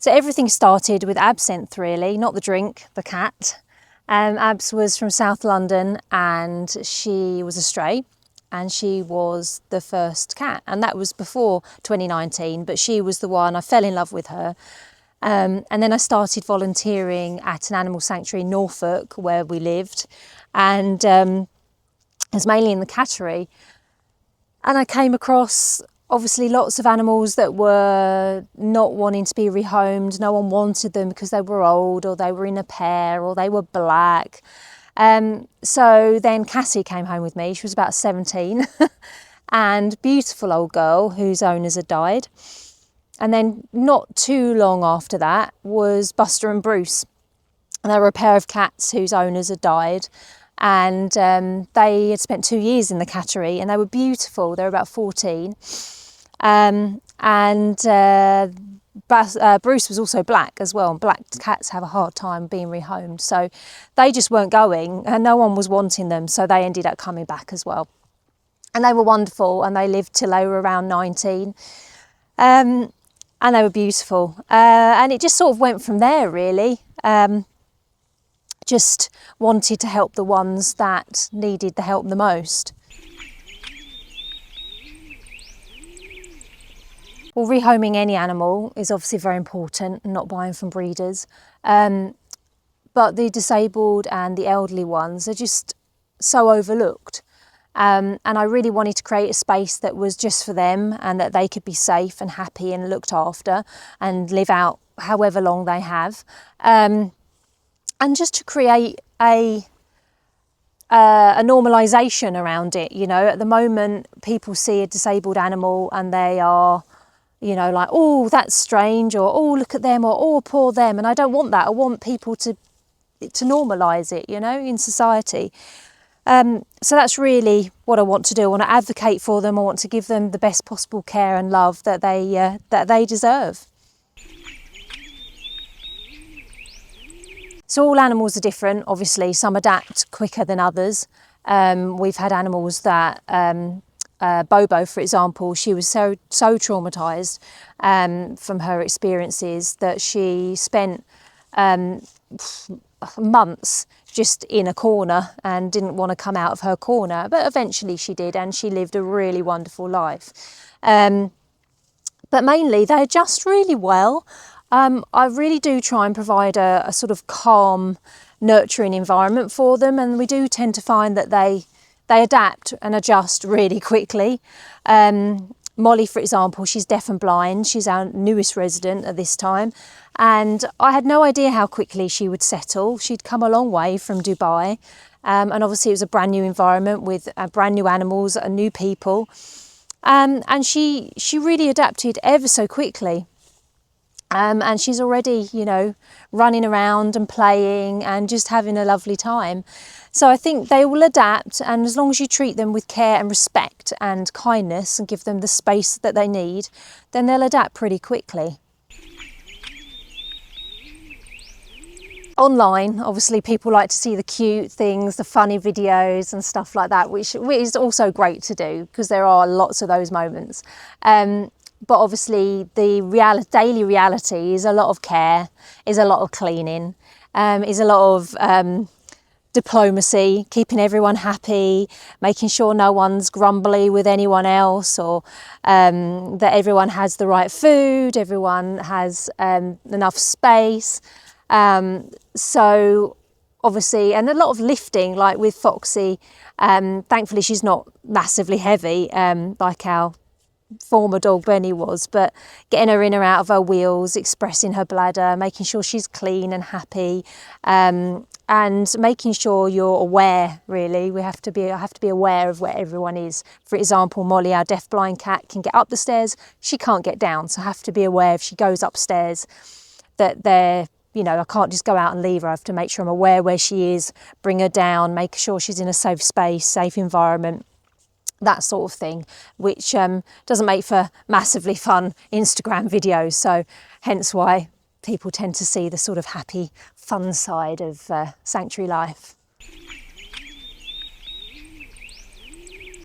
So everything started with absinthe, really, not the drink, the cat. Abs was from South London and she was a stray, and she was the first cat, and that was before 2019, but she was the one. I fell in love with her. And then I started volunteering at an animal sanctuary in Norfolk where we lived, and it was mainly in the cattery. And I came across obviously lots of animals that were not wanting to be rehomed. No one wanted them because they were old, or they were in a pair, or they were black. So then Cassie came home with me. She was about 17 and beautiful old girl whose owners had died. And then not too long after that was Buster and Bruce. And they were a pair of cats whose owners had died. And they had spent 2 years in the cattery, and they were beautiful. They were about 14. Bruce was also black as well, and black cats have a hard time being rehomed. So they just weren't going, and no one was wanting them. So they ended up coming back as well. And they were wonderful, and they lived till they were around 19. And they were beautiful. And it just sort of went from there, really. Just wanted to help the ones that needed the help the most. Well, rehoming any animal is obviously very important, not buying from breeders. But the disabled and the elderly ones are just so overlooked. And I really wanted to create a space that was just for them, and that they could be safe and happy and looked after and live out however long they have. And just to create a normalisation around it. You know, at the moment, people see a disabled animal and they are, you know, like, oh, that's strange, or oh, look at them, or oh, poor them. And I don't want that. I want people to normalise it, you know, in society. So that's really what I want to do. I want to advocate for them. I want to give them the best possible care and love that they deserve. So all animals are different, obviously. Some adapt quicker than others. We've had animals that, Bobo, for example, she was so traumatised from her experiences that she spent months just in a corner and didn't want to come out of her corner. But eventually she did, and she lived a really wonderful life. But mainly they adjust really well. I really do try and provide a sort of calm, nurturing environment for them, and we do tend to find that they adapt and adjust really quickly. Molly, for example, she's deaf and blind. She's our newest resident at this time, and I had no idea how quickly she would settle. She'd come a long way from Dubai, and obviously it was a brand new environment with brand new animals and new people, and she really adapted ever so quickly. And she's already, you know, running around and playing and just having a lovely time. So I think they will adapt, and as long as you treat them with care and respect and kindness and give them the space that they need, then they'll adapt pretty quickly. Online, obviously, people like to see the cute things, the funny videos and stuff like that, which is also great to do because there are lots of those moments. But obviously the daily reality is a lot of care, is a lot of cleaning, is a lot of diplomacy, keeping everyone happy, making sure no one's grumbly with anyone else, or that everyone has the right food, everyone has enough space. So obviously, and a lot of lifting, like with Foxy. Thankfully she's not massively heavy like our former dog Benny was, but getting her in or out of her wheels, expressing her bladder, making sure she's clean and happy, and making sure you're aware, really. I have to be aware of where everyone is. For example, Molly, our deaf-blind cat, can get up the stairs, she can't get down, so I have to be aware if she goes upstairs that they're, you know, I can't just go out and leave her. I have to make sure I'm aware where she is, bring her down, make sure she's in a safe space, safe environment, that sort of thing, which doesn't make for massively fun Instagram videos. So hence why people tend to see the sort of happy, fun side of sanctuary life.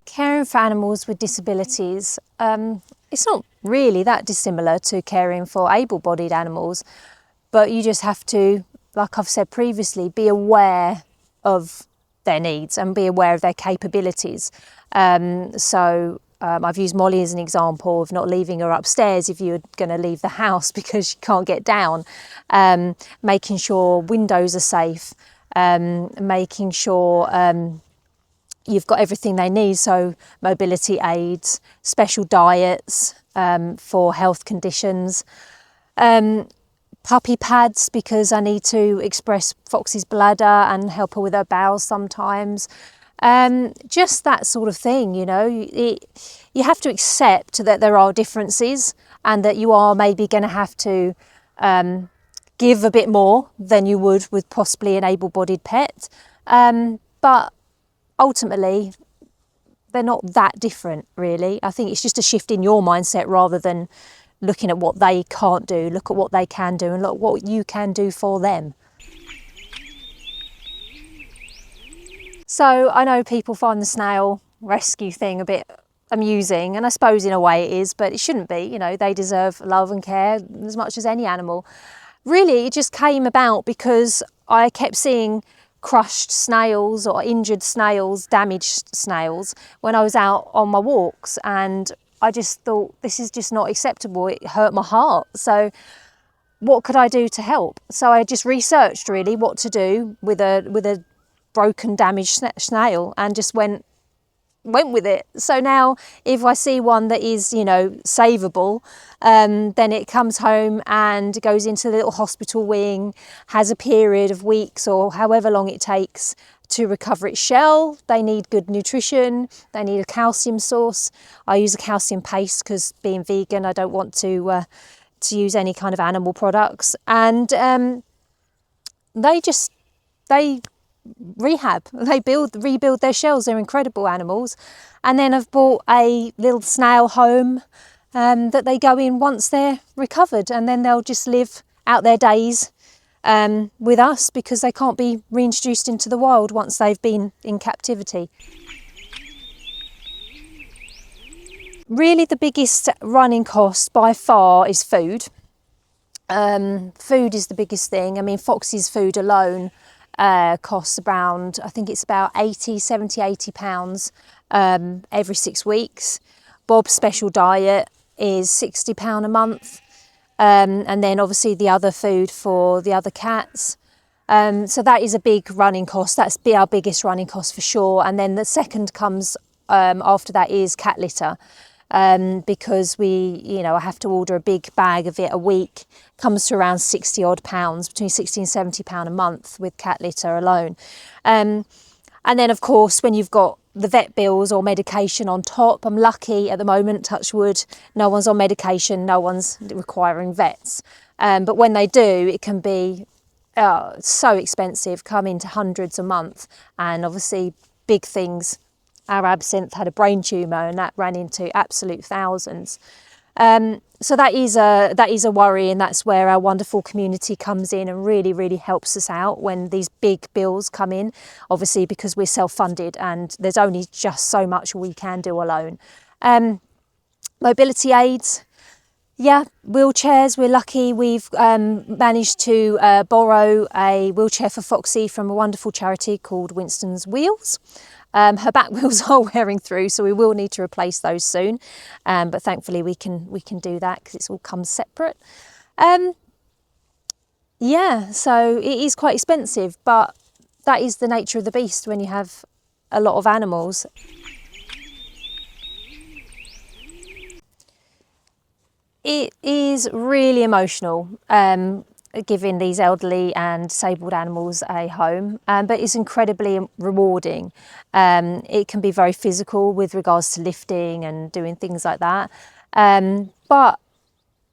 Caring for animals with disabilities, it's not really that dissimilar to caring for able-bodied animals, but you just have to, like I've said previously, be aware of their needs and be aware of their capabilities. I've used Molly as an example of not leaving her upstairs if you're going to leave the house because she can't get down, making sure windows are safe, making sure you've got everything they need, so mobility aids, special diets for health conditions, puppy pads because I need to express Foxy's bladder and help her with her bowels sometimes. Just that sort of thing, you know. You have to accept that there are differences and that you are maybe going to have to give a bit more than you would with possibly an able-bodied pet. But ultimately, they're not that different, really. I think it's just a shift in your mindset rather than looking at what they can't do. Look at what they can do and look what you can do for them. So I know people find the snail rescue thing a bit amusing, and I suppose in a way it is, but it shouldn't be. You know, they deserve love and care as much as any animal. Really, it just came about because I kept seeing crushed snails or injured snails, damaged snails when I was out on my walks, and I just thought, this is just not acceptable. It hurt my heart. So what could I do to help? So I just researched really what to do with a broken, damaged snail and just went with it. So now if I see one that is, you know, savable, then it comes home and goes into the little hospital wing, has a period of weeks or however long it takes to recover its shell. They need good nutrition, they need a calcium source. I use a calcium paste because being vegan, I don't want to use any kind of animal products. And they rehab, they rebuild their shells. They're incredible animals. And then I've bought a little snail home that they go in once they're recovered, and then they'll just live out their days with us because they can't be reintroduced into the wild once they've been in captivity. Really the biggest running cost by far is food. Food is the biggest thing. I mean, Foxy's food alone costs around, I think it's about 70, 80 pounds every 6 weeks. Bob's special diet is £60 a month. And then obviously the other food for the other cats. So that is a big running cost. That's our biggest running cost for sure. And then the second comes after that is cat litter. Because I have to order a big bag of it a week, comes to around 60 odd pounds, between 60 and 70 pound a month with cat litter alone. And then of course, when you've got the vet bills or medication on top, I'm lucky at the moment, touch wood, no one's on medication, no one's requiring vets. But when they do, it can be so expensive, come into hundreds a month, and obviously big things. Our absinthe had a brain tumour and that ran into absolute thousands. So that is a worry, and that's where our wonderful community comes in and really, really helps us out when these big bills come in, obviously because we're self-funded and there's only just so much we can do alone. Mobility aids, yeah, wheelchairs, we're lucky. We've managed to borrow a wheelchair for Foxy from a wonderful charity called Winston's Wheels. Her back wheels are wearing through, so we will need to replace those soon. But thankfully we can do that because it's all comes separate. Yeah, so it is quite expensive, but that is the nature of the beast when you have a lot of animals. It is really emotional. Giving these elderly and disabled animals a home, but it's incredibly rewarding. It can be very physical with regards to lifting and doing things like that, but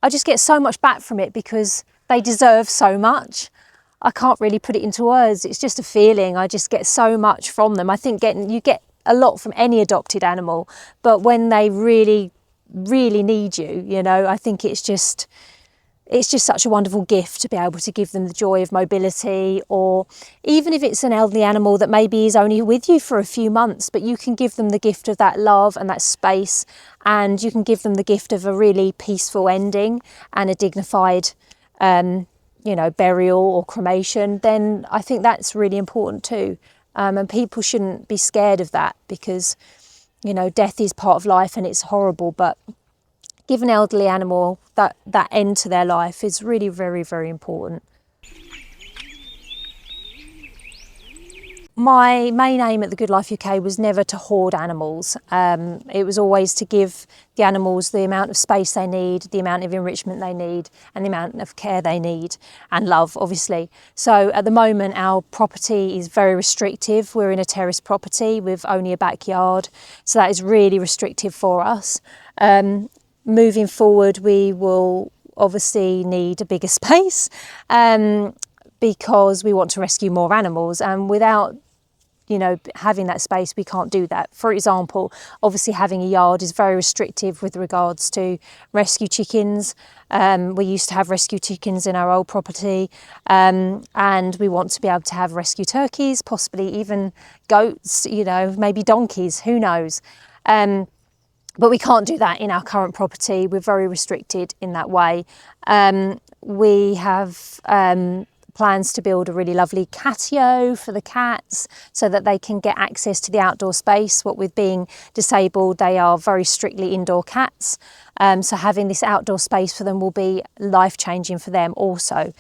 I just get so much back from it because they deserve so much. I can't really put it into words. It's just a feeling. I just get so much from them. I think you get a lot from any adopted animal, but when they really, really need you, I think it's it's just such a wonderful gift to be able to give them the joy of mobility, or even if it's an elderly animal that maybe is only with you for a few months, but you can give them the gift of that love and that space, and you can give them the gift of a really peaceful ending and a dignified burial or cremation, then I think that's really important too. And people shouldn't be scared of that, because death is part of life and it's horrible, but give an elderly animal that end to their life is really very, very important. My main aim at the Goode Life UK was never to hoard animals. It was always to give the animals the amount of space they need, the amount of enrichment they need, and the amount of care they need, and love, obviously. So at the moment, our property is very restrictive. We're in a terrace property with only a backyard, so that is really restrictive for us. Moving forward, we will obviously need a bigger space because we want to rescue more animals, and without having that space, we can't do that. For example, obviously having a yard is very restrictive with regards to rescue chickens. We used to have rescue chickens in our old property, and we want to be able to have rescue turkeys, possibly even goats, maybe donkeys, who knows. But we can't do that in our current property. We're very restricted in that way. We have plans to build a really lovely catio for the cats so that they can get access to the outdoor space. What with being disabled, they are very strictly indoor cats. So having this outdoor space for them will be life-changing for them also.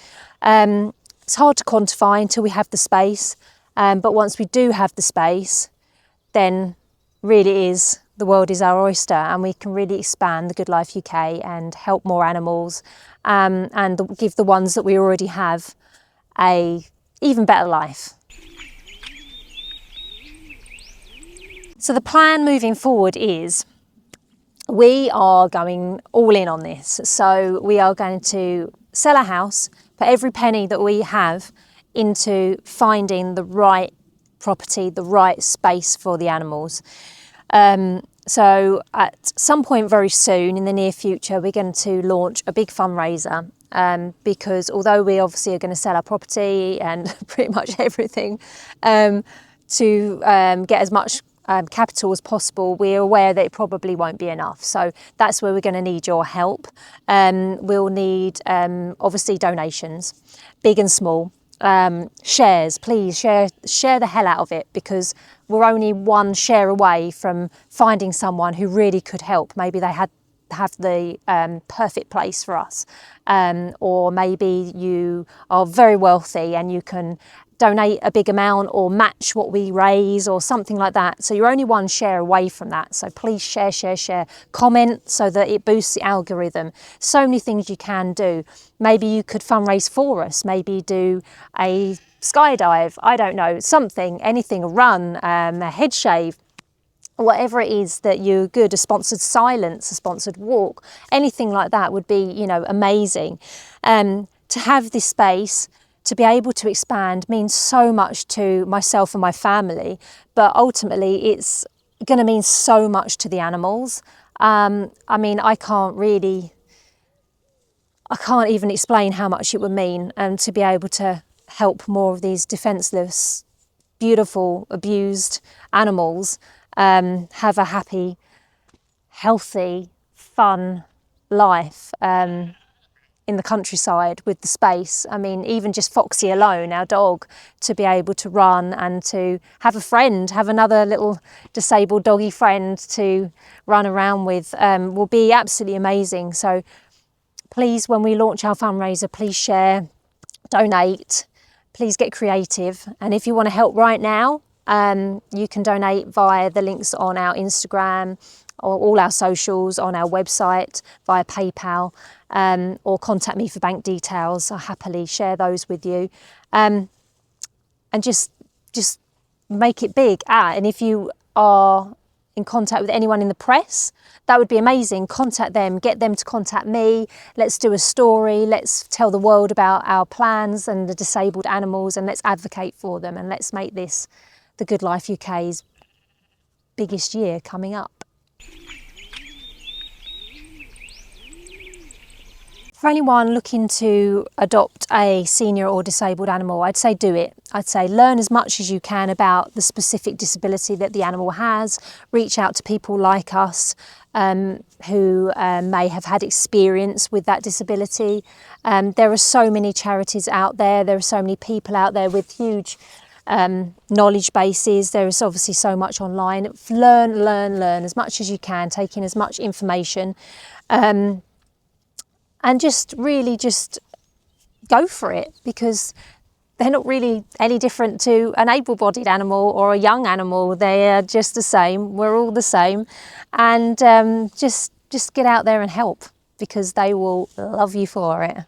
It's hard to quantify until we have the space. But once we do have the space, then really the world is our oyster, and we can really expand the Goode Life UK and help more animals, and give the ones that we already have a even better life. So the plan moving forward is we are going all in on this. So we are going to sell a house, put every penny that we have into finding the right property, the right space for the animals. So at some point very soon in the near future, we're going to launch a big fundraiser, because although we obviously are going to sell our property and pretty much everything to get as much capital as possible, we're aware that it probably won't be enough. So that's where we're going to need your help. We'll need obviously donations, big and small. Shares, please share the hell out of it, because we're only one share away from finding someone who really could help. Maybe they have the perfect place for us, or maybe you are very wealthy and you can donate a big amount or match what we raise or something like that. So you're only one share away from that. So please share, comment so that it boosts the algorithm. So many things you can do. Maybe you could fundraise for us, maybe do a skydive, I don't know, something, anything, a run, a head shave, whatever it is that you're good, a sponsored silence, a sponsored walk, anything like that would be, amazing. To have this space, to be able to expand, means so much to myself and my family, but ultimately it's going to mean so much to the animals. I mean, I can't even explain how much it would mean, to be able to help more of these defenceless, beautiful, abused animals have a happy, healthy, fun life in the countryside with the space. I mean, even just Foxy alone, our dog, to be able to run and to have a friend, have another little disabled doggy friend to run around with, will be absolutely amazing. So please, when we launch our fundraiser, please share, donate, please get creative. And if you want to help right now, you can donate via the links on our Instagram or all our socials, on our website, via PayPal, or contact me for bank details. I'll happily share those with you. And just make it big. And if you are in contact with anyone in the press, that would be amazing. Contact them, get them to contact me. Let's do a story. Let's tell the world about our plans and the disabled animals, and let's advocate for them, and let's make this the Goode Life UK's biggest year coming up. For anyone looking to adopt a senior or disabled animal, I'd say do it. I'd say learn as much as you can about the specific disability that the animal has. Reach out to people like us who may have had experience with that disability. There are so many charities out there. There are so many people out there with huge knowledge bases. There is obviously so much online. Learn as much as you can, take in as much information. And just really just go for it, because they're not really any different to an able-bodied animal or a young animal. They are just the same. We're all the same. And just get out there and help, because they will love you for it.